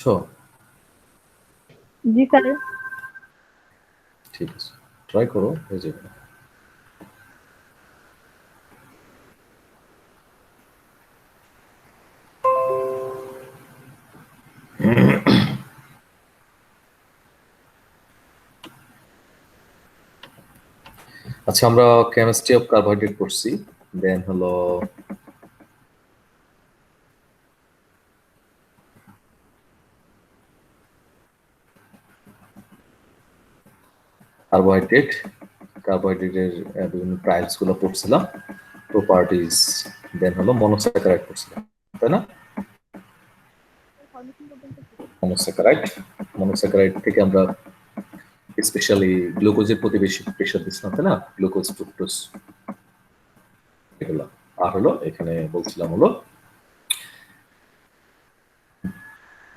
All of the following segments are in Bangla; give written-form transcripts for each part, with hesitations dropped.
জি স্যার। ঠিক আছে, ট্রাই করো, হয়ে যাবে। আচ্ছা, আমরা কেমিস্ট্রি অফ কার্বোহাইড্রেট করছি, দেন হলো কার্বোহাইড্রেটের বিভিন্ন ট্রায়ালস গুলো পড়ছিলাম, প্রপার্টিজ, দেন হলো মনোস্যাকারাইড পড়ছিলাম, তাই না? মনোস্যাকারাইড থেকে আমরা স্পেশালি গ্লুকোজের প্রতি বেশি প্রেশার দিচ্ছিলাম, তাই না? গ্লুকোজ, ফ্রুক্টোজ, এগুলো। আর হলো এখানে বলছিলাম হলো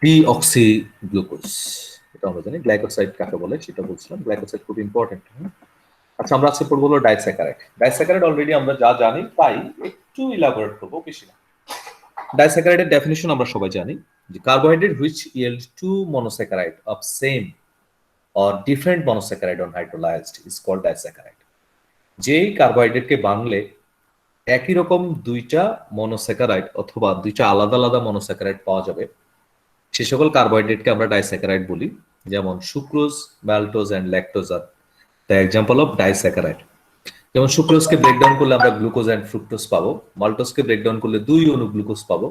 ডিঅক্সি গ্লুকোজ, এটা আমরা জানি। গ্লাইকোসাইড কাকে বলে সেটা বলছিলাম, গ্লাইকোসাইড খুব ইম্পর্টেন্ট। আচ্ছা, আমরা আজকে পড়বো হলো ডাইস্যাকারাইড। ডাইস্যাকারাইড অলরেডি আমরা যা জানি তাই একটু ইলাবোরেট করবো, বেশি না। ডাইস্যাকারাইডের ডেফিনিশন আমরা সবাই জানি যে carbohydrate which yield two monosaccharide of same or different monosaccharide on hydrolyzed is called disaccharide. যেই কার্বোহাইড্রেটকে বাংলে একই রকম দুইটা মনোস্যাকারাইড অথবা দুইটা আলাদা আলাদা মনোস্যাকারাইড পাওয়া যাবে, সে সকল কার্বোহাইড্রেটকে আমরা ডাইস্যাকারাইড বলি। যেমন সুক্রোজ, ম্যালটোজ এন্ড ল্যাকটোজ আর দ্য এক্সাম্পল অফ ডাইস্যাকারাইড। যেমন সুক্রোজকে ব্রেকডাউন করলে আমরা গ্লুকোজ এন্ড ফ্রুক্টোজ পাবো, মাল্টোজকে ব্রেকডাউন করলে 2 অণু গ্লুকোজ পাবো,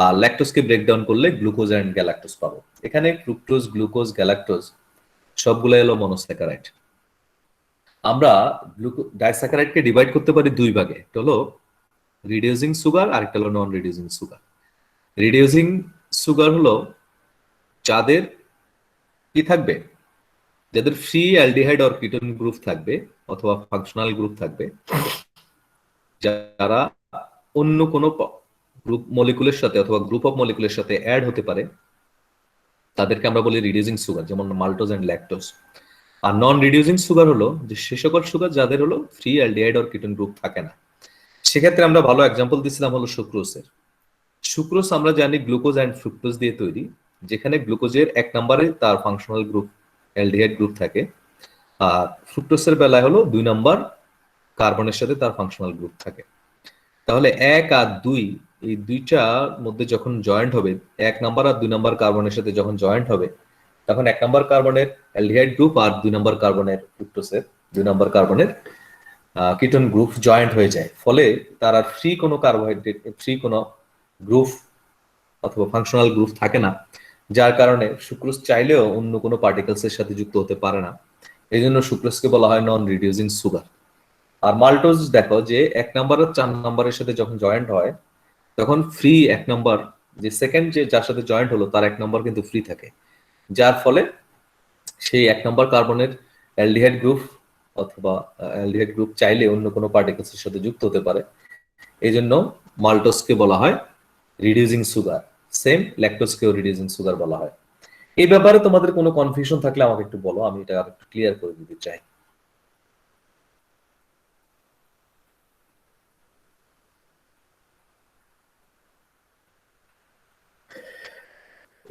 আর ল্যাকটোজকে ব্রেকডাউন করলে গ্লুকোজ এন্ড গ্যালাক্টোজ পাবো। এখানে ফ্রুক্টোজ, গ্লুকোজ, গ্যালাক্টোজ সবগুলো হলো মনোস্যাকারাইড। আমরা ডাইস্যাকারাইডকে ডিভাইড করতে পারি দুই ভাগে, একটা হলো রিডিউসিং সুগার আর একটা হলো non reducing sugar. Reducing sugar হলো যাদের কি থাকবে, যাদের free aldehyde or ketone group থাকবে অথবা ফাংশনাল গ্রুপ থাকবে, যারা অন্য কোনো গ্রুপ মলিকুলের সাথে অথবা গ্রুপ অফ মলিকুলের সাথে অ্যাড হতে পারে, তাদেরকে আমরা বলি রিডিউসিং সুগার, যেমন মাল্টোজ এন্ড ল্যাকটোজ। আর নন রিডিউসিং সুগার হলো যে সে সকল সুগার যাদের হলো free aldehyde or ketone group থাকে না। সেক্ষেত্রে আমরা ভালো এক্সাম্পল দিছিলাম হলো সুক্রোজের। সুক্রোজ আমরা জানি গ্লুকোজ এন্ড ফ্রুক্টোজ দিয়ে তৈরি, যেখানে গ্লুকোজের 1 নম্বরে তার ফাংশনাল গ্রুপ অ্যালডিহাইড গ্রুপ থাকে, আর ফ্রুক্টোজের বেলায় হলো 2 নম্বর কার্বনের সাথে তার ফাংশনাল গ্রুপ থাকে। তাহলে 1 আর 2 এই দুইটার মধ্যে যখন জয়েন্ট হবে, 1 নাম্বার আর 2 নাম্বার কার্বনের সাথে যখন জয়েন্ট হবে, তখন 1 নাম্বার কার্বনের অ্যালডিহাইড গ্রুপ আর 2 নাম্বার কার্বনের ফ্রুক্টোজের 2 নাম্বার কার্বনের কিটোন গ্রুপ জয়েন্ট হয়ে যায়। ফলে তার আর ফ্রি কোনো কার্বোহাইড্রেট, ফ্রি কোনো গ্রুপ অথবা ফাংশনাল গ্রুপ থাকে না, যার কারণে সুক্রোজ চাইলেও অন্য কোনো পার্টিকেলস এর সাথে যুক্ত হতে পারে না। এই জন্য সুক্রোজকে বলা হয় নন রিডিউসিং সুগার। আর মাল্টোজ দেখো যে 1 নাম্বার আর 4 নাম্বারের সাথে যখন জয়েন্ট হয়, তখন ফ্রি 1 নাম্বার, যে সেকেন্ড যে যার সাথে জয়েন্ট হলো তার 1 নাম্বার কিন্তু ফ্রি থাকে, যার ফলে সেই 1 নাম্বার কার্বনের অ্যালডিহাইড গ্রুপ অথবা অ্যালডিহাইড গ্রুপ চাইলে অন্য কোনো পার্টিকেলস এর সাথে যুক্ত হতে পারে। এই জন্য মাল্টোজকে বলা হয় রিডিউসিং সুগার। সেম ল্যাকটোজকেও রিডিউসিং সুগার বলা হয়। এই ব্যাপারে তোমাদের কোনো কনফিউশন থাকলে আমাকে একটু বলো, আমি এটা আরেকটু ক্লিয়ার করে দিতে চাই।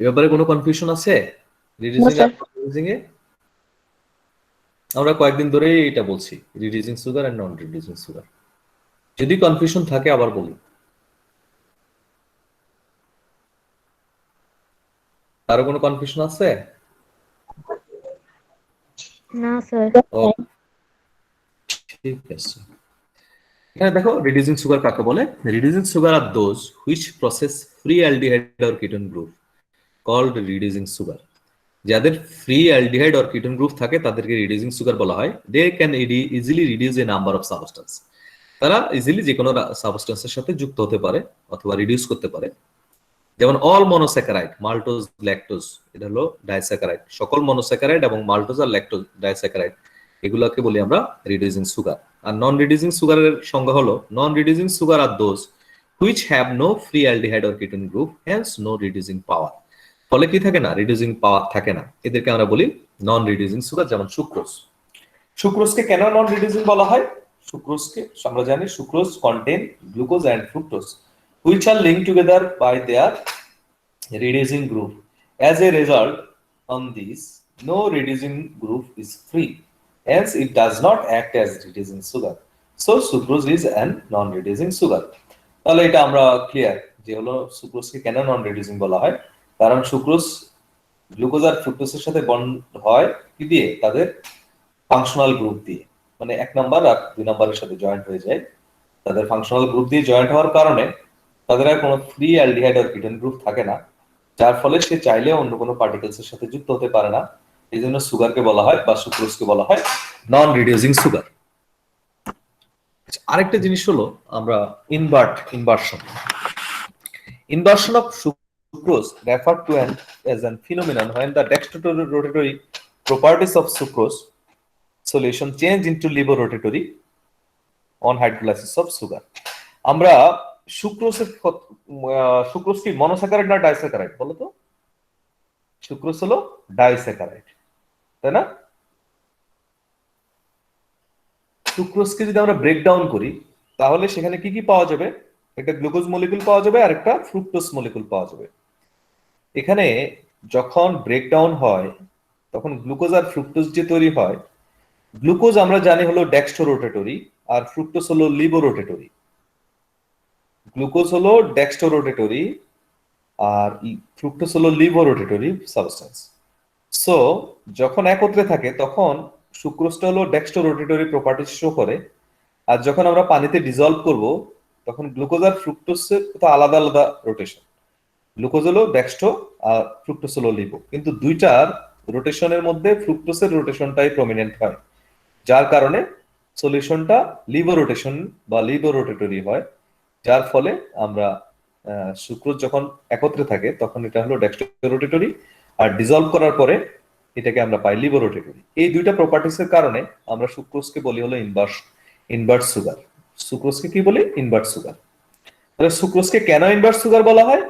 এই ব্যাপারে কোনো কনফিউশন আছে? রিডিউসিং আর রিডিউসিং এ আমরা কয়েকদিন ধরেই এটা বলছি, রিডিউসিং সুগার আর নন রিডিউসিং সুগার। যদি কনফিউশন থাকে আবার বলি। কারো কোনো কনফিউশন আছে? না স্যার। ঠিক আছে, এখানে দেখো রিডিউসিং সুগার কাকে বলে। Reducing sugar are those which possess free aldehyde or ketone group called reducing sugar. যাদের free aldehyde or ketone group থাকে তাদেরকে রিডিউসিং সুগার বলা হয়। They can easily reduce a number of substance. তারা ইজিলি যে কোনো সাবস্টেন্সের সাথে যুক্ত হতে পারে অথবা রিডিউস করতে পারে। যেমন অল মনোস্যাকারাইড, মাল্টোজ, ল্যাকটোজ, এটা হলো ডাইস্যাকারাইড। সকল মনোস্যাকারাইড এবং মাল্টোজ আর ল্যাকটোজ ডাইস্যাকারাইড, এগুলোকে বলি আমরা রিডিউসিং সুগার। আর নন রিডিউসিং সুগারের সংজ্ঞা হলো non reducing sugar are those which have no free aldehyde or ketone group hence no reducing power. ফলে কি থাকে না, রিডিউসিং পাওয়ার থাকে না, এদেরকে আমরা বলি নন রিডিউসিং সুগার। যেমন সুক্রোজ। সুক্রোজকে কেন নন রিডিউসিং বলা হয়? সুক্রোজকে আমরা জানি sucrose contain glucose and fructose which are linked together by their reducing group As a result, on this, no reducing group is free. Hence, it does not act as reducing sugar. So, sucrose is an non-reducing sugar. তাহলে এটা আমরা ক্লিয়ার যে হলো সুক্রোজকে কেন নন রিডিউসিং বলা হয়, কারণ সুক্রোজ গ্লুকোজ আর ফ্রুক্টোজের সাথে বন্ড হয় কি দিয়ে, তাদের ফাংশনাল গ্রুপ দিয়ে, মানে 1 নাম্বার আর 2 নাম্বারের সাথে জয়েন্ট হয়ে যায়। তাদের ফাংশনাল গ্রুপ দিয়ে জয়েন্ট হওয়ার কারণে তাদের আর কোনো ফ্রি অ্যালডিহাইড আর কিটোন গ্রুপ থাকে না, যার ফলে সে চাইলে অন্য কোনো পার্টিকেলসের সাথে যুক্ত হতে পারে না। এই জন্য সুগারকে বলা হয় বা সুক্রোজকে বলা হয় নন রিডিউসিং সুগার। আরেকটা জিনিস হলো আমরা inversion of sucrose refer to as an phenomenon when the dextrorotatory properties of sucrose solution change into levorotatory on hydrolysis of sugar. আমরা সুক্রোজ কি মনোস্যাকারাইড না ডাইস্যাকারাইড বলো তো? সুক্রোজ হলো ডাইস্যাকারাইড, তাই না? সুক্রোজকে যদি আমরা ব্রেকডাউন করি তাহলে সেখানে কি কি পাওয়া যাবে? একটা গ্লুকোজ মলিকুল পাওয়া যাবে আর একটা ফ্রুক্টোজ মলিকুল পাওয়া যাবে। এখানে যখন ব্রেকডাউন হয় তখন গ্লুকোজ আর ফ্রুক্টোজ যে তৈরি হয়, গ্লুকোজ আমরা জানি হলো ডেক্সট্রোরোটেটরি আর ফ্রুক্টোজ হলো লিবোরোটেটরি। গ্লুকোজ হলো ডেক্সট্রোরোটেটরি আর ফ্রুক্টোজ হলো লিবোরোটেটরি সাবস্টেন্স। সো যখন একত্রে থাকে তখন সুক্রোজটা হলো ডেক্সট্রোরোটেটরি প্রপার্টিজ শো করে, আর যখন আমরা পানিতে ডিজলভ করব তখন গ্লুকোজ আর ফ্রুক্টোজের তো আলাদা আলাদা রোটেশন। গ্লুকোজ হলো ডেক্সট্রো আর ফ্রুক্টোজ হলো লিবো, কিন্তু দুইটার রোটেশনের মধ্যে ফ্রুক্টোজের রোটেশনটাই প্রমিনেন্ট হয়, যার কারণে সলিউশনটা লিবো রোটেশন বা লিবো রোটেটরি হয়, যার ফলে আমরা সুক্রোজ যখন একত্রে থাকে তখন এটা হলো ডেক্সট্রোরোটেটরি, আর ডিজলভ করার পরে এটাকে আমরা পাই লিবো রোটেটরি। এই দুইটা প্রপার্টিসের কারণে আমরা সুক্রোজকে বলি হলো ইনভার্স সুগার। সুক্রোজকে কি বলি? Inverse sugar. তাহলে সুক্রোজকে কেন ইনভার্স সুগার বলা হয়?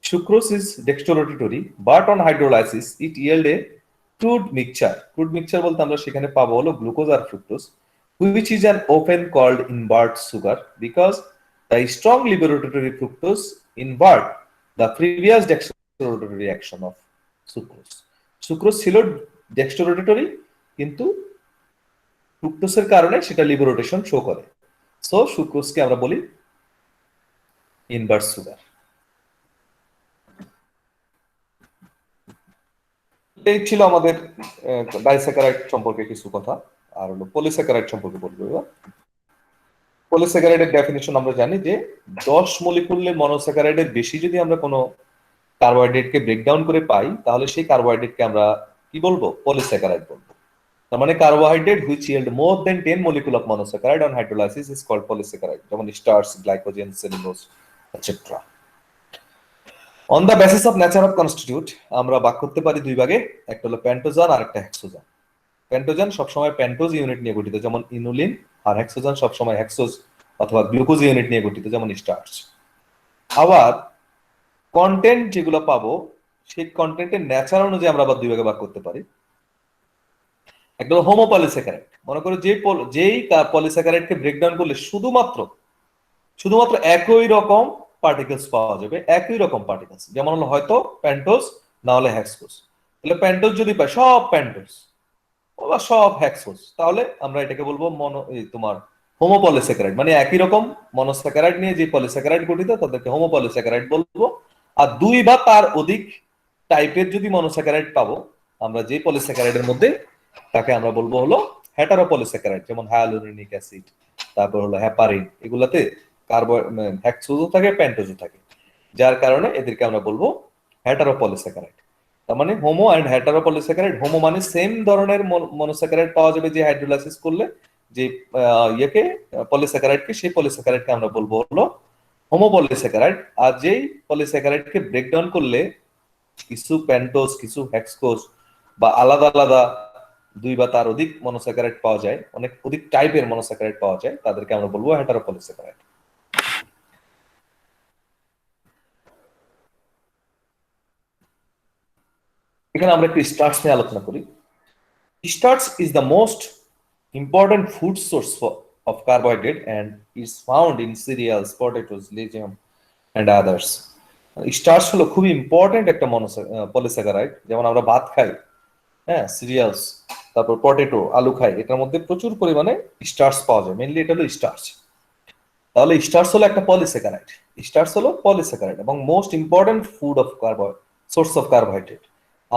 Sucrose is dextrorotatory, but on hydrolysis it yield a crude mixture. Crude mixture বলতে আমরা সেখানে পাবো হলো গ্লুকোজ আর fructose, which is an often called invert sugar because the strong liberatory fructose invert the previous dextrorotatory action of sucrose. Sucrose ছিল dextrorotatory, কিন্তু ফ্রুক্টোজের কারণে সেটা লিবোরোটেশন শো করে। সো সুক্রোজকে আমরা বলি ইনভার্স সুগার। এই ছিল আমাদের ডাইস্যাকারাইড সম্পর্কে কিছু কথা, আর হলো পলিস্যাকারাইড সম্পর্কে বলবো এবার। পলিস্যাকারাইডের ডেফিনিশন আমরা জানি যে 10 মলিকুলের মনোস্যাকারাইডের বেশি যদি আমরা কোনো কার্বোহাইড্রেটকে ব্রেকডাউন করে পাই তাহলে সেই কার্বোহাইড্রেটকে আমরা কি বলবো? পলিস্যাকারাইড বলবো। তার মানে carbohydrate which yield more than 10 molecule of monosaccharide on hydrolysis is called polysaccharide, যেমন starch, glycogen, cellulose etcetera. On the basis of nature of constitute আমরা ভাগ করতে পারি দুই ভাগে, একটা হলো পেন্টোজান আর একটা হেক্সোজান। পেন্টোজান সবসময় পেন্টোজ ইউনিট নিয়ে গঠিত যেমন ইনুলিন, আর হেক্সোজান সবসময় হেক্সোজ অথবা গ্লুকোজ ইউনিট নিয়ে গঠিত যেমন স্টার্চ। আবার কন্টেন্ট যেগুলো পাবো সেই কন্টেন্টের নেচার অনুযায়ী আমরা আবার দুই ভাগে ভাগ করতে পারি। একটা হলো হোমোপলিস্যাকারাইড। মনে করো যেই পলিস্যাকারাইডকে ব্রেকডাউন করলে শুধুমাত্র একই রকম পার্টিকেলস পাওয়া যাবে, একই রকম পার্টিকেলস, যেমন হলো হয়তো পেন্টোজ না হলে হেক্সোজ। তাহলে পেন্টোজ যদি পাই সব পেন্টোজ বা সব হেক্সোজ, তাহলে আমরা এটাকে বলবো তোমার হোমোপলিস্যাকারাইড, মানে একই রকম মনোস্যাকারাইড নিয়ে যে পলিস্যাকারাইড গঠিত তাদেরকে হোমোপলিস্যাকারাইড বলবো। আর দুই বা তার অধিক টাইপের যদি মনোস্যাকারাইড পাবো আমরা যে পলিস্যাকারাইডের মধ্যে, তাকে আমরা বলবো হলো হেটারোপলিস্যাকারাইড, যেমন হায়ালুরোনিক অ্যাসিড, তারপর হলো হেপারিন, এগুলাতে হেক্সোজও থাকে পেন্টোজও থাকে, যার কারণে এদেরকে আমরা বলবো হেটারোপলিস্যাকারাইড। তার মানে হোমো এন্ড হেটারোপলিস্যাকারাইড। হোমো মানে সেম ধরনের মনোস্যাকারাইড পাওয়া যাবে যে হাইড্রোলাইসিস করলে যে পলিস্যাকারাইডকে, সেই পলিস্যাকারাইডকে আমরা বলবো হলো হোমোপলিস্যাকারাইড। আর যেই পলিস্যাকারাইডকে ব্রেকডাউন করলে কিছু পেন্টোজ, কিছু হেক্সোজ বা আলাদা আলাদা দুই বা তার অধিক মনোস্যাকারাইড পাওয়া যায়, অনেক অধিক টাইপের মনোস্যাকারাইড পাওয়া যায়, তাদেরকে আমরা বলবো হেটারোপলিস্যাকারাইড। এখানে আমরা একটু স্টার্চ নিয়ে আলোচনা করি। Starch is the most important food source of carbohydrate and is found in cereals, potatoes, legumes and others. Starch হলো খুবই ইম্পর্টেন্ট একটা পলিস্যাকারাইড। যেমন আমরা ভাত খাই, হ্যাঁ, সিরিয়ালস, তারপর পটেটো, আলু খাই, এটার মধ্যে প্রচুর পরিমাণে স্টার্চ পাওয়া যায়। মেইনলি এটা হলো স্টার্চ। তাহলে স্টার্চ হলো একটা পলিস্যাকারাইড। স্টার্চ হলো পলিস্যাকারাইড এবং most important food of swords of carbohydrate.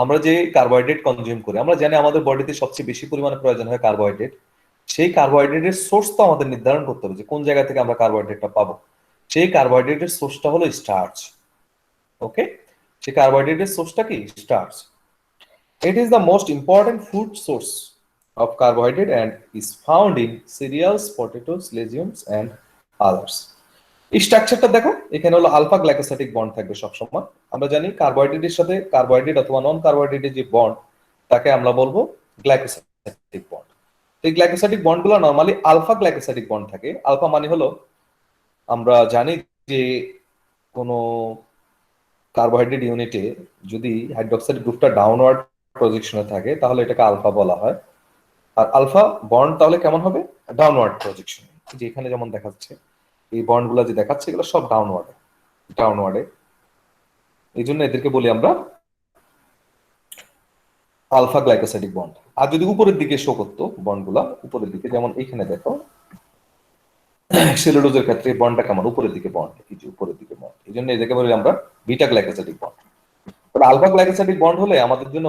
আমরা যে কার্বোহাইড্রেট কনজিউম করি, আমরা জানি আমাদের বডিতে সবচেয়ে বেশি পরিমাণে প্রয়োজন হয় কার্বোহাইড্রেট। সেই কার্বোহাইড্রেটের সোর্স তো আমাদের নির্ধারণ করতে হবে যে কোন জায়গা থেকে আমরা কার্বোহাইড্রেটটা পাবো। সেই কার্বোহাইড্রেটের সোর্সটা হলো স্টার্চ। ওকে, সেই কার্বোহাইড্রেটের সোর্সটা কি? Starch. It is the most important food source of carbohydrate and is found in cereals, potatoes, legumes and others. এই স্ট্রাকচারটা দেখো, এখানে হলো আলফা গ্লাইকোসাইডিক বন্ড থাকবে সবসময়। আমরা জানি কার্বোহাইড্রেটের সাথে কার্বোহাইড্রেট অথবা নন কার্বোহাইড্রেটের যে বন্ড, তাকে আমরা বলবো গ্লাইকোসাইডিক বন্ড। এই গ্লাইকোসাইডিক বন্ডগুলো নরমালি আলফা গ্লাইকোসাইডিক বন্ড থাকে। আলফা মানে হলো, আমরা জানি যে কোনো কার্বোহাইড্রেট ইউনিটে যদি হাইড্রোক্সাইড গ্রুপটা ডাউনওয়ার্ড প্রজেকশনে থাকে তাহলে এটাকে আলফা বলা হয়। আর আলফা বন্ড তাহলে কেমন হবে? Downward projection. যে এখানে যেমন দেখাচ্ছে, এই বন্ডগুলো যে দেখাচ্ছে এগুলো সব ডাউনওয়ার্ডে। এই জন্য এদেরকে বলি আমরা আলফা গ্লাইকোসাইডিক বন্ড। আর যদি উপরের দিকে শো করতো বন্ডগুলা, উপরের দিকে, যেমন এইখানে দেখো সেলুলোজের ক্ষেত্রে বন্ডটা কেমন? উপরের দিকে বন্ড, এই যে উপরের দিকে বন্ড। এই জন্য এদেরকে বলি আমরা beta glycosidic bond. Alpha glycosidic bond হলে আমাদের জন্য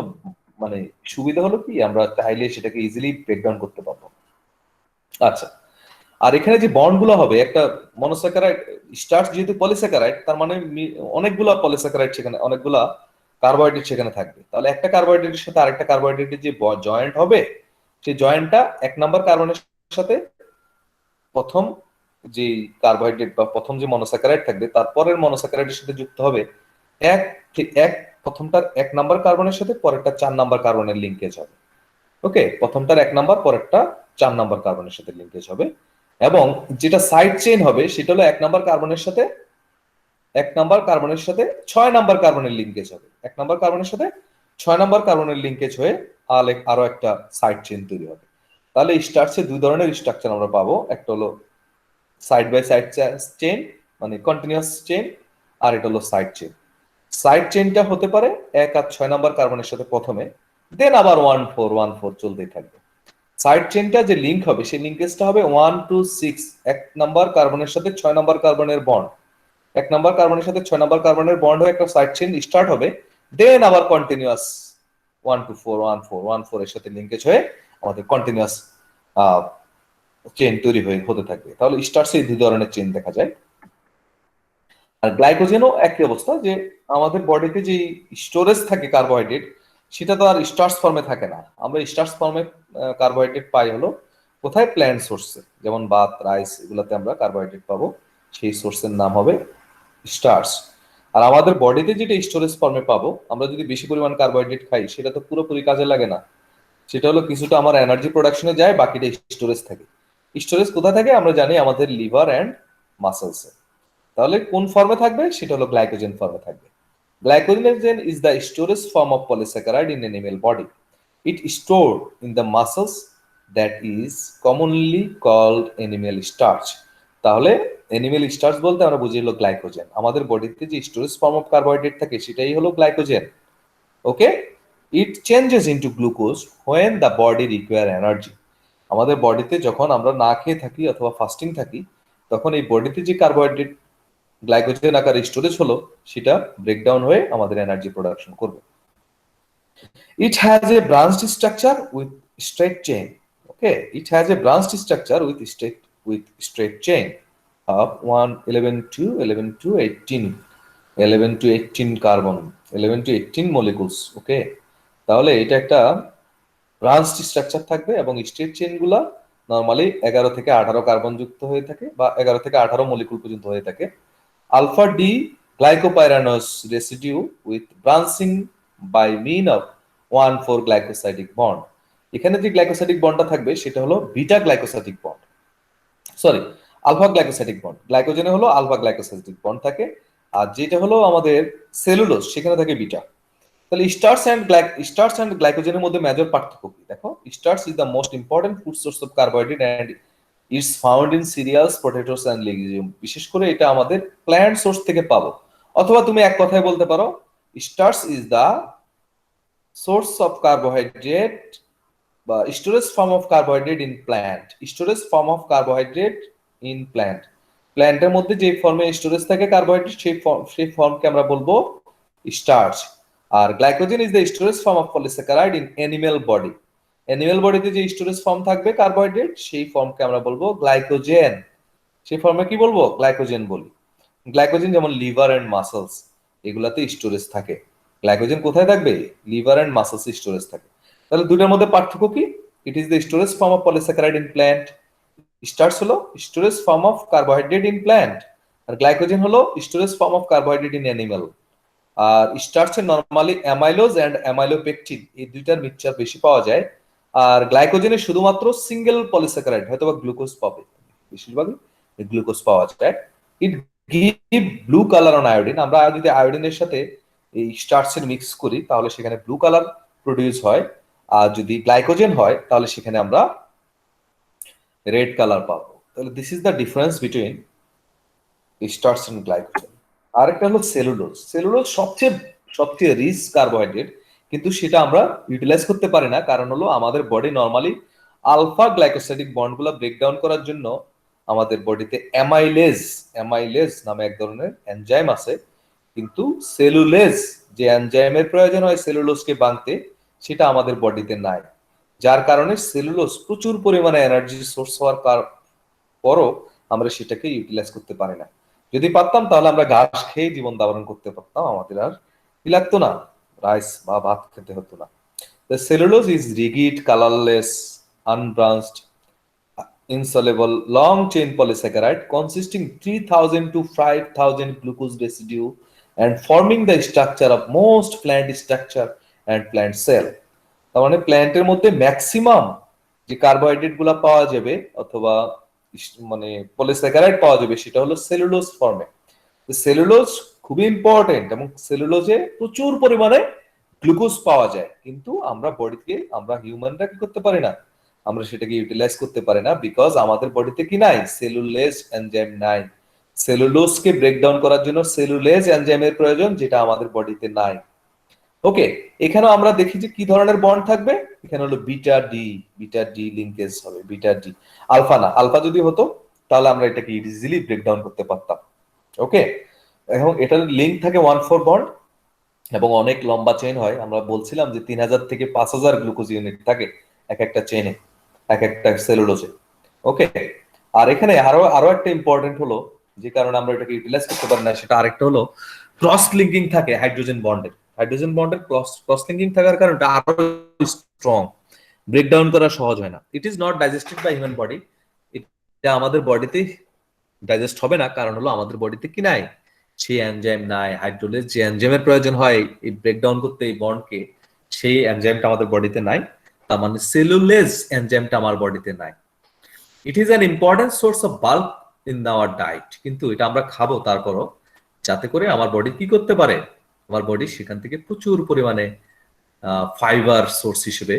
মানে সুবিধা হলো কি, আমরা চাইলে সেটাকে ইজিলি ব্রেকডাউন করতে পারবো। আচ্ছা, আর এখানে যে বন্ডগুলো হবে, একটা মনোস্যাকারাইড স্টার্চ যেহেতু পলিস্যাকারাইড, তার মানে অনেকগুলা পলিস্যাকারাইড সেখানে, অনেকগুলা কার্বোহাইড্রেট সেখানে থাকবে। তাহলে একটা কার্বোহাইড্রেটের সাথে আরেকটা কার্বোহাইড্রেটের যে জয়েন্ট হবে, সেই জয়েন্টটা এক নাম্বার কার্বনের সাথে প্রথম যে কার্বোহাইড্রেট বা প্রথম যে মনোস্যাকারাইড থাকবে তারপরের মনোস্যাকারাইডের সাথে যুক্ত হবে এক প্রথমটার এক নাম্বার কার্বনের সাথে পরেরটা 4 নাম্বার কার্বনের লিঙ্কেজ হবে। ওকে, প্রথমটার 1 নাম্বার, পরেরটা 4 নাম্বার কার্বনের সাথে লিঙ্কেজ হবে। এবং যেটা সাইড চেইন হবে সেটা হলো 1 নাম্বার কার্বনের সাথে 6 নাম্বার কার্বনের লিঙ্কেজ হবে। 1 নাম্বার কার্বনের সাথে 6 নাম্বার কার্বনের লিঙ্কেজ হয়ে আরো একটা সাইড চেইন তৈরি হবে। তাহলে স্টার্চে দুই ধরনের স্ট্রাকচার আমরা পাবো, একটা হলো সাইড বাই সাইড চেইন মানে কন্টিনিউয়াস চেইন, আর এটা হলো সাইড চেইন। সাইড চেইনটা হতে পারে 1 আর 6 নাম্বার কার্বনের সাথে প্রথমে, দেন আবার 1 4 চলতেই থাকবে। সাইড চেইনটা যে লিংক হবে সেই লিঙ্কেজটা হবে 1 2 6, 1 নাম্বার কার্বনের সাথে 6 নাম্বার কার্বনের বন্ড, 1 নাম্বার কার্বনের সাথে 6 নাম্বার কার্বনের বন্ড হয়ে একটা সাইড চেইন স্টার্ট হবে, দেন আবার কন্টিনিউয়াস 1 2 4 1 4 এর সাথে লিঙ্কেজ হয়ে আমাদের কন্টিনিউয়াস চেইন তৈরি হতে থাকবে। তাহলে স্টার্চে এই দুই ধরনের চেইন দেখা যায়। আর গ্লাইকোজেনও একই অবস্থা, যে আমাদের বডিতে যে স্টোরেজ থাকে কার্বোহাইড্রেট, সেটা তো আর স্টার্চ ফর্মে থাকে না। আমরা স্টার্চ ফর্মে কার্বোহাইড্রেট পাই হলো কোথায়? প্ল্যান্ট সোর্সে, যেমন ভাত, রাইস, এগুলাতে আমরা কার্বোহাইড্রেট পাবো। সেই সোর্সের নাম হবে স্টার্চ। আর আমাদের বডিতে যেটা স্টোরেজ ফর্মে পাবো, আমরা যদি বেশি পরিমাণ কার্বোহাইড্রেট খাই, সেটা তো পুরোপুরি কাজে লাগে না। সেটা হলো কিছুটা আমার এনার্জি প্রোডাকশনে যায়, বাকিটা স্টোরেজ থাকে। স্টোরেজ কোথায় থাকে? আমরা জানি আমাদের লিভার অ্যান্ড মাসেলসে। তাহলে কোন ফর্মে থাকবে? সেটা হলো গ্লাইকোজেন ফর্মে থাকবে। Glycogen is the storage form of polysaccharide in animal body. It is stored in the muscles that is commonly called animal starch. তাহলে অ্যানিমেল স্টার্চ বলতে আমরা বুঝি হলো গ্লাইকোজেন। আমাদের বডিতে যে স্টোরেজ ফর্ম অফ কার্বোহাইড্রেট থাকে সেটাই হলো glycogen. Okay, it changes into glucose when the body require energy. আমাদের বডিতে যখন আমরা না খেয়ে থাকি অথবা ফাস্টিং থাকি, তখন এই বডিতে যে কার্বোহাইড্রেট গ্লাইকোজেন আকারে স্টোরেজ হলো, সেটা ব্রেকডাউন হয়ে আমাদের এনার্জি প্রোডাকশন করবে। It has a branched structure with straight chain. Okay, it has a branched structure with straight chain of 11 to 18 11 to 18 carbon, 11 to 18 molecules. Okay, তাহলে এটা একটা ব্রাঞ্চড স্ট্রাকচার থাকবে এবং স্ট্রেট চেইন গুলা নরমালি 11 থেকে 18 কার্বন যুক্ত হয়ে থাকে বা 11 থেকে 18 মলিকুল পর্যন্ত হয়ে থাকে। Alpha D glycopyranose residue with branching by mean of 1,4 glycosidic bond. এখানে যে গ্লাইকোসাইডিক বন্ডটা থাকবে সেটা হলো beta glycosidic bond, sorry alpha glycosidic bond. গ্লাইকোজেনে হলো আলফা গ্লাইকোসাইডিক বন্ড থাকে, আর যেটা হলো আমাদের সেলুলোজ সেখানে থাকে বিটা। তাহলে স্টার্চ অ্যান্ড গ্লাইকোজেনের মধ্যে মেজর পার্থক্য কি? দেখো, starch is the most important food source of carbohydrate and it's found in serials, potatoes and legume. বিশেষ করে এটা আমাদের প্ল্যান্ট সোর্স থেকে পাবো, অথবা তুমি এক কথায় বলতে পারো starch is the source of carbohydrate বা storage form of carbohydrate in plant, storage form of carbohydrate in plant, প্ল্যান্টের মধ্যে যে ফর্মে স্টোরেজ থাকে কার্বোহাইড্রেট সেই ফর্মকে আমরা বলবো স্টার্চ। আর glycogen is the storage form of polysaccharide in animal body, animal বডিতে যে স্টোরেজ ফর্ম থাকবে কার্বোহাইড্রেট সেই ফর্মকে আমরা বলবো গ্লাইকোজেন, সেই ফর্মে কি বলবো গ্লাইকোজেন বলি। গ্লাইকোজেন যেমন লিভার এন্ড মাসলস এগুলাতে স্টোরেজ থাকে, গ্লাইকোজেন কোথায় থাকবে লিভার এন্ড মাসলস স্টোরেজ থাকে। তাহলে দুটার মধ্যে পার্থক্য কি? It is the storage form of polysaccharide in plant, starch হলো storage form of carbohydrate in plant, আর গ্লাইকোজেন হলো storage form of carbohydrate in animal. আর স্টার্চে নরমালি অ্যামাইলোজ এন্ড অ্যামাইলোপেকটিন এই দুইটার মিক্সচার বেশি পাওয়া যায়, আর গ্লাইকোজেনে শুধুমাত্র সিঙ্গেল পলিস্যাকারাইড হয়তো বা গ্লুকোজ পাবে, বেশিরভাগই গ্লুকোজ পাওয়া যায়। ইট give blue colour on iodine, আমরা যদি আয়োডিনের সাথে এই স্টার্চের মিক্স করি তাহলে সেখানে ব্লু কালার প্রডিউস হয়, আর যদি গ্লাইকোজেন হয় তাহলে সেখানে আমরা রেড কালার পাবো। তাহলে this is the difference between starch and glycogen. আরেকটা হলো সেলুলোজ, সেলুলোজ সবচেয়ে সবচেয়ে রিচ কার্বোহাইড্রেট, কিন্তু সেটা আমরা ইউটিলাইজ করতে পারি না, কারণ হলো আমাদের বডি নরমালি আলফা গ্লাইকোসাইডিক বন্ডগুলো ব্রেকডাউন করার জন্য আমাদের বডিতে অ্যামাইলেজ, অ্যামাইলেজ নামে এক ধরনের এনজাইম আছে, কিন্তু সেলুলেজ যে এনজাইমের প্রয়োজন হয় সেলুলোজকে ভাঙতে সেটা আমাদের বডিতে নাই, যার কারণে সেলুলোজ প্রচুর পরিমাণে এনার্জি সোর্স হওয়ার পরও আমরা সেটাকে ইউটিলাইজ করতে পারি না। যদি পারতাম তাহলে আমরা ঘাস খেয়ে জীবন ধারণ করতে পারতাম, আমাদের আর কি লাগতো না, রাইস বা ভাত খেতে হতো না। The cellulose is rigid, colorless, unbranched, insoluble, long chain polysaccharide consisting 3000 to 5000 glucose residue and forming the structure of most plant structure and plant cell. তার মানে প্ল্যান্টের মধ্যে ম্যাক্সিমাম যে কার্বোহাইড্রেট গুলা পাওয়া যাবে অথবা মানে পলিস্যাকারাইড পাওয়া যাবে সেটা হলো সেলুলোজ ফর্মে। সেলুলোজ খুবই ইম্পর্টেন্ট এবং সেলুলোজে প্রচুর পরিমাণে গ্লুকোজ পাওয়া যায়, কিন্তু আমরা বডিতে আমরা হিউম্যানরা কি করতে পারি না, আমরা সেটাকে ইউটিলাইজ করতে পারি না, বিকজ আমাদের বডিতে কি নাই সেলুলেজ এনজাইম নাই। সেলুলোজকে ব্রেকডাউন করার জন্য সেলুলেজ এনজাইমের প্রয়োজন, যেটা আমাদের বডিতে নাই। ওকে, এখানেও আমরা দেখি যে কি ধরনের বন্ড থাকবে, এখানে হলো বিটা ডি লিংকেজ হবে, বিটা ডি, আলফা না, আলফা যদি হতো তাহলে আমরা এটাকে ইজিলি ব্রেকডাউন করতে পারতাম। ওকে, এবং এটার লিংক থাকে 1,4 বন্ড এবং অনেক লম্বা চেইন হয়, আমরা বলছিলাম যে 3000 থেকে 5000 গ্লুকোজ ইউনিট থাকে এক একটা চেইনে, এক একটা সেলুলোজে। ওকে, আর এখানে আরো একটা ইম্পর্টেন্ট হলো যে কারণে আমরা এটাকে ইউটিলাইজ করতে পারি না, সেটা আরেকটা হলো ক্রস লিঙ্কিং থাকে হাইড্রোজেন বন্ডের, হাইড্রোজেন বন্ডের ক্রস লিঙ্কিং থাকার কারণে আরো স্ট্রং, ব্রেকডাউন করা সহজ হয় না। It is not digested by human body, এটা আমাদের বডিতে ডাইজেস্ট হবে না, কারণ হলো আমাদের বডিতে কি নাই সেই এনজাইম নাই, হাইড্রোলেজ যে এনজাইমের প্রয়োজন হয় এই ব্রেকডাউন করতে এই বন্ডকে, সেই এনজাইমটা আমাদের বডিতে নাই, তার মানে সেলুলেজ এনজাইমটা আমার বডিতে নাই। It is an important source of bulk in our diet, কিন্তু এটা আমরা খাবো তারপরও যাতে করে আমার বডি কি করতে পারে, আমার বডি সেখান থেকে প্রচুর পরিমাণে ফাইবার সোর্স হিসেবে,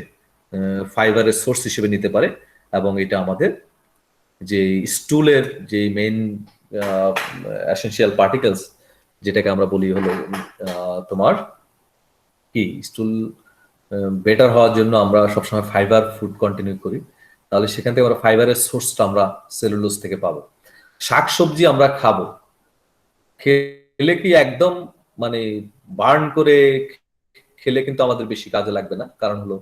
ফাইবারের সোর্স হিসেবে নিতে পারে, এবং এটা আমাদের যে স্টুলের যে মেইন এসেনশিয়াল পার্টিকেলস যেটাকে আমরা বলি হলো তোমার কি স্টুল বেটার হওয়ার জন্য আমরা সবসময় ফাইবার ফুড কন্টিনিউ করি, তাহলে সেখান থেকে আমরা ফাইবারের সোর্সটা আমরা সেলুলোজ থেকে পাবো। শাকসবজি আমরা খাবো, খেলে কি একদম মানে বার্ন করে খেলে কিন্তু আমাদের বেশি কাজে লাগবে না, কারণ হলো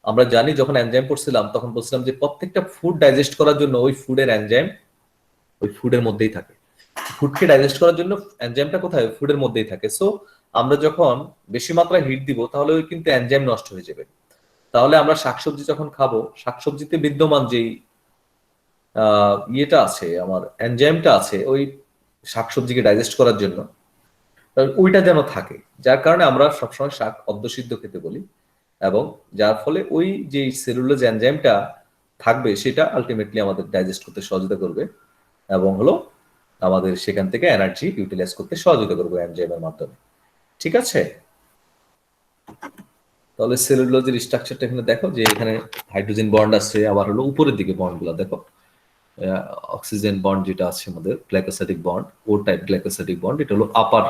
আমরা জানি যখন এনজাইম পড়ছিলাম তখন বলছিলাম যে প্রত্যেকটা ফুড ডাইজেস্ট করার জন্য ওই ফুডের এনজাইম ওই ফুডের মধ্যেই থাকে, ফুডকে ডাইজেস্ট করার জন্য এনজাইমটা কোথায় ফুডের মধ্যেই থাকে। সো আমরা যখন বেশি মাত্রায় হিট দিব তাহলে ওই কিন্তু এনজাইম নষ্ট হয়ে যাবে। তাহলে আমরা শাকসবজি যখন খাবো, শাকসবজিতে বিদ্যমান যেই ইয়েটা আছে আমার এনজাইমটা আছে ওই শাকসবজিকে ডাইজেস্ট করার জন্য, ওইটা যেন থাকে, যার কারণে আমরা সবসময় শাক অর্ধসিদ্ধ খেতে বলি, এবং যার ফলে ওই যে সেলুলোজ এনজাইমটা থাকবে সেটা আলটিমেটলি আমাদের ডাইজেস্ট করতে সহযোগিতা করবে এবং হলো আমাদের সেখান থেকে এনার্জি ইউটিলাইজ করতে সহযোগিতা করবে এনজাইমের মাধ্যমে। ঠিক আছে, তাহলে সেলুলোজের স্ট্রাকচারটা এখানে দেখো যে এখানে হাইড্রোজেন বন্ড আছে, আবার হলো উপরের দিকে বন্ডগুলো দেখো, অক্সিজেন বন্ড যেটা আছে আমাদের গ্লাইকোসাইডিক বন্ড, ও টাইপ গ্লাইকোসাইডিক বন্ড, এটা হলো আপার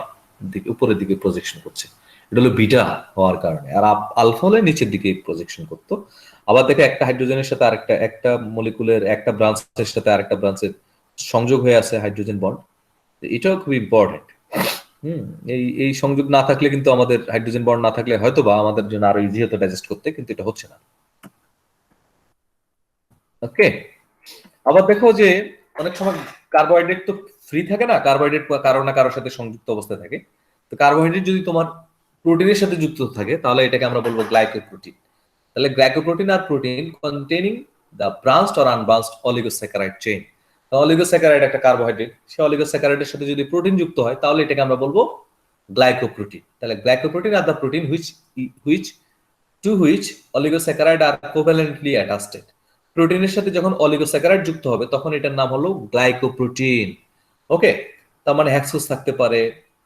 দিকে উপরের দিকে প্রজেকশন করছে, এটা হলো বিটা হওয়ার কারণে। আর আলফা হলে নিচের দিকে প্রজেকশন করতো। আবার দেখো একটা হাইড্রোজেনের সাথে আরেকটা, একটা মলিকুলের একটা ব্রাঞ্চের সাথে আরেকটা ব্রাঞ্চের সংযোগ হয়ে আছে হাইড্রোজেন বন্ড, এটাও খুব ইম্পর্টেন্ট। এই এই সংযোগ না থাকলে কিন্তু আমাদের হাইড্রোজেন বন্ড না থাকলে হয়তো বা আমাদের জন্য আরো ইজি হতো ডাইজেস্ট করতে, কিন্তু এটা হচ্ছে না। ওকে, আবার দেখো যে অনেক সময় কার্বোহাইড্রেট তো ফ্রি থাকে না, কার্বোহাইড্রেট কারো না কারোর সাথে সংযুক্ত অবস্থায় থাকে। তো কার্বোহাইড্রেট যদি তোমার প্রোটিনের সাথে যুক্ত থাকে তাহলে এটাকে আমরা বলবো গ্লাইকোপ্রোটিন। তাহলে glycoprotein are protein containing the branched or unbranched oligosaccharide chain. Oligosaccharide একটা কার্বোহাইড্রেট, সেই অলিগোস্যাকারাইডের সাথে যদি প্রোটিন যুক্ত হয় তাহলে এটাকে আমরা বলবো গ্লাইকোপ্রোটিন। তাহলে glycoprotein are the protein which oligosaccharide are covalently attached. প্রোটিনের সাথে যখন অলিগোস্যাকারাইড যুক্ত হবে তখন এটার নাম হলো গ্লাইকোপ্রোটিন। ওকে, তার মানে হ্যাক্সোস থাকতে পারে,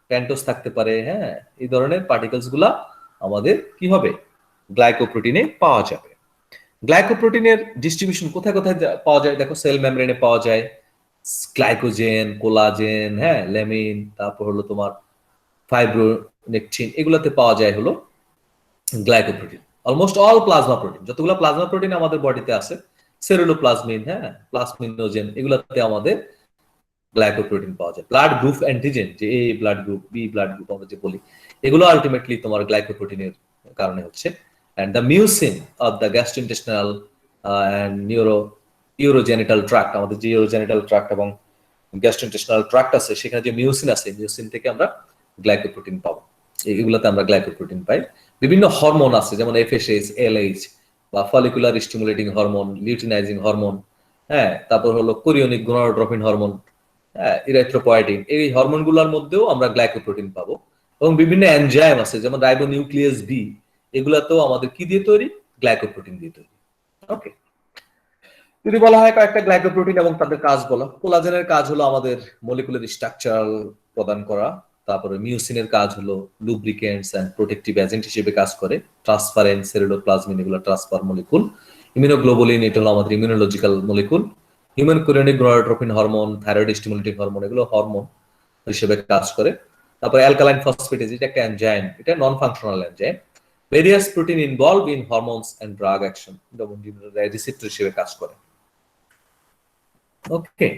প্যান্টোস থাকতে পারে, হ্যাঁ, এই ধরনের পার্টিকেলস গুলা আমাদের কি হবে, গ্লাইকোপ্রোটিনে পাওয়া যাবে। গ্লাইকোপ্রোটিনের ডিস্ট্রিবিউশন কোথায় কোথায় পাওয়া যায় দেখো, সেল মেমব্রেনে পাওয়া যায়, গ্লাইকোজেন, কোলাজেন, হ্যাঁ, লেমিন, তারপর হলো তোমার ফাইব্রোনেকটিন, এগুলাতে পাওয়া যায় হলো glycoprotein. Almost all plasma protein, যতগুলো প্লাজমা প্রোটিন আমাদের বডিতে আছে, সেরুলোপ্লাজমিন, হ্যাঁ, প্লাজমিনোজেন, এগুলাতে আমাদের গ্লাইকোপ্রোটিন পাওয়া যায়। ব্লাড গ্রুপ অ্যান্টিজেন, যে A blood group, B blood group আমরা যে বলি, এগুলো আলটিমেটলি তোমার গ্লাইকোপ্রোটিনের কারণে হচ্ছে। and the mucin of the gastrointestinal and urogenital tract, আমাদের যে urogenital tract এবং gastrointestinal tract আছে সেখানে যে মিউসিন আছে, মিউসিন থেকে আমরা গ্লাইকোপ্রোটিন পাবো, এগুলোতে আমরা গ্লাইকোপ্রোটিন পাই। বিভিন্ন হরমোন আছে যেমন এফএসএইচ, এলএইচ বা follicular stimulating hormone, luteinising hormone, হ্যাঁ, তারপর হলো কোরিওনিক গোনাডোট্রপিন হরমোন, হ্যাঁ, ইরিথ্রোপয়েটিন, এই হরমোনগুলোর মধ্যেও আমরা গ্লাইকোপ্রোটিন পাবো। এবং বিভিন্ন এনজাইম আছে যেমন রাইবোনিউক্লিয়াস বি, এগুলাতেও আমাদের কি দিয়ে তৈরি, গ্লাইকোপ্রোটিন দিয়ে তৈরি। ওকে, যদি বলা হয় কয়েকটা গ্লাইকোপ্রোটিন এবং তাদের কাজ বলা, কোলাজেনের কাজ হলো আমাদের মলিকুলার স্ট্রাকচার প্রদান করা, তারপরে মিউসিনের কাজ হলো লুব্রিকেন্টস এন্ড প্রোটেক্টিভ এজেন্ট হিসেবে কাজ করে, ট্রান্সপারেন্ট, সেরুলোপ্লাজমিন, এগুলো ট্রান্সফার মলিকুল, ইমিউনোগ্লোবুলিন, এটা হলো আমাদের immunological molecule, human chorionic gonadotropin hormone, thyroid stimulating hormone, এগুলো হরমোন হিসেবে কাজ করে। তারপরে অ্যালকালাইন ফসফেটেজ, এটা একটা এনজাইম, এটা non functional enzyme. Various protein involve in hormones and drug action, যেমন রিসেপ্টর হিসেবে কাজ করে। ওকে,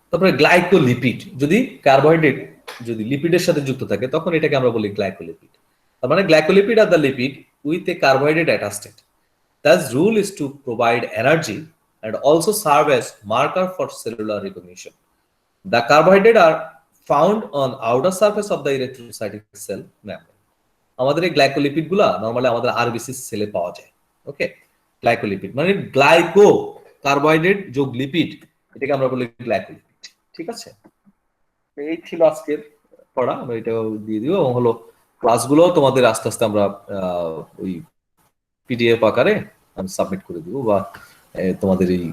তারপরে গ্লাইকোলিপিড, যদি কার্বোহাইড্রেট যদি লিপিডের সাথে যুক্ত থাকে তখন এটাকে আমরা বলি গ্লাইকোলিপিড। তার মানে glycolipid are the lipid with a carbohydrate attached. Thus rule is to provide energy and also serve as marker for cellular recognition. The carbohydrates are found on outer surface of the erythrocytic cell membrane. আমাদের এই গ্লাইকোলিপিড গুলা নরমালি আমাদের আরবিসি সেলে পাওয়া যায়। ওকে, গ্লাইকোলিপিড মানে গ্লাইকো, কার্বোহাইড্রেট যোগ লিপিড, এটাকে আমরা বলি গ্লাইকোলিপিড। ঠিক আছে, এই ছিল আজকের পড়া, আমরা এটাও দিয়ে দিব। এবং হলো ক্লাসগুলো তোমাদের আস্তে আস্তে আমরা ওই পিডিএফ আকারে আমি সাবমিট করে দিব, বা তোমাদের এই